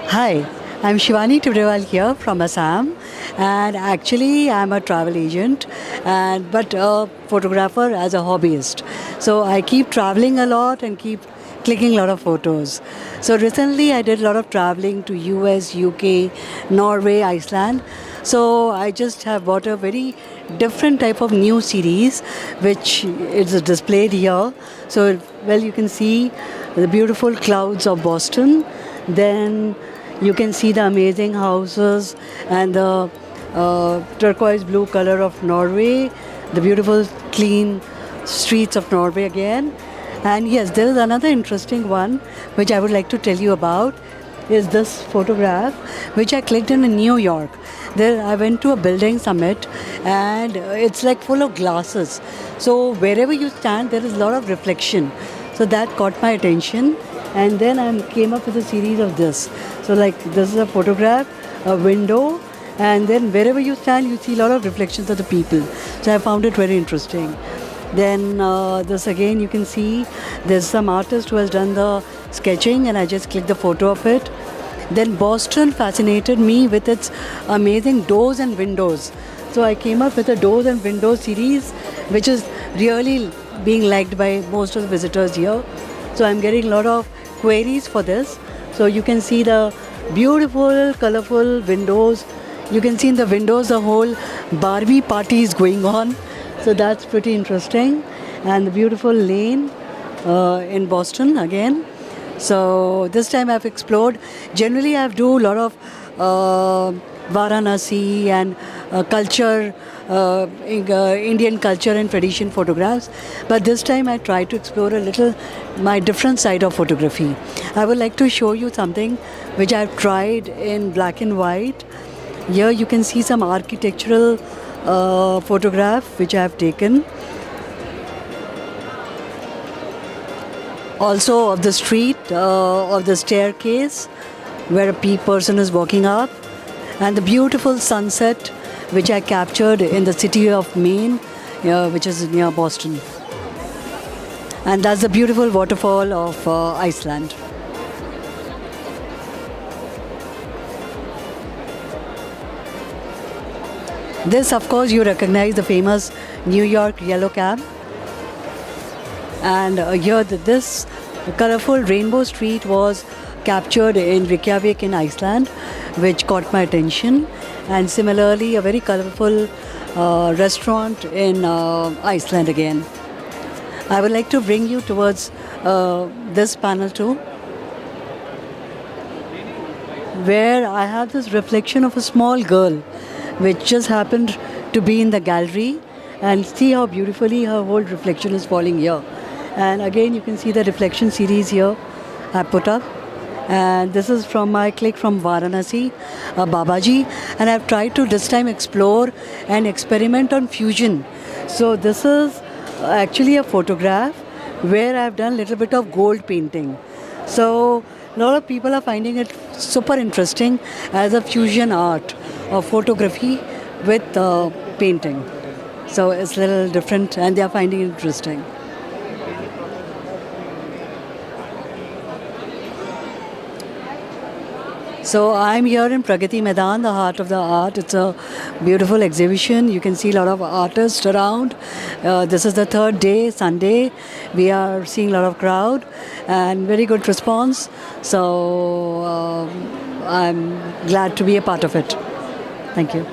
Hi, I'm Shivani Tibrewal here from Assam, and actually I'm a travel agent, and but a photographer as a hobbyist. So I keep traveling a lot and keep clicking a lot of photos. So recently I did a lot of traveling to US, UK, Norway, Iceland. So I just have bought a very different type of new series, which is displayed here. So well, you can see the beautiful clouds of Boston. Then you can see the amazing houses and the turquoise blue color of Norway, the beautiful clean streets of Norway again. And yes, there is another interesting one which I would like to tell you about is this photograph which I clicked in New York. There I went to a building summit and it's like full of glasses. So wherever you stand there is a lot of reflection. So that caught my attention and then I came up with a series of this. So like this is a photograph, a window, and then wherever you stand you see a lot of reflections of the people. So I found it very interesting. Then this again you can see there's some artist who has done the sketching and I just clicked the photo of it. Then Boston fascinated me with its amazing doors and windows. So I came up with a doors and windows series which is really being liked by most of the visitors here. So I'm getting a lot of queries for this. So you can see the beautiful colorful windows. You can see in the windows the whole Barbie party is going on. So that's pretty interesting. And the beautiful lane in Boston again. So this time I've explored. Generally I do a lot of Varanasi and culture, Indian culture and tradition photographs. But this time I try to explore a little my different side of photography. I would like to show you something which I've tried in black and white. Here you can see some architectural photograph which I have taken. Also of the street, of the staircase where a person is walking up, and the beautiful sunset which I captured in the city of Maine, which is near Boston. And that's the beautiful waterfall of Iceland. This, of course, you recognize the famous New York yellow cab. And here, this colorful rainbow street was captured in Reykjavik in Iceland, which caught my attention. And similarly, a very colorful restaurant in Iceland again. I would like to bring you towards this panel too, where I have this reflection of a small girl, which just happened to be in the gallery, and see how beautifully her whole reflection is falling here. And again, you can see the reflection series here I put up. And this is from my click from Varanasi, Babaji. And I've tried to this time explore and experiment on fusion. So this is actually a photograph where I've done a little bit of gold painting. So a lot of people are finding it super interesting as a fusion art of photography with painting. So it's a little different and they are finding it interesting. So I'm here in Pragati Maidan, the heart of the art. It's a beautiful exhibition. You can see a lot of artists around. This is the third day, Sunday. We are seeing a lot of crowd and very good response. So I'm glad to be a part of it. Thank you.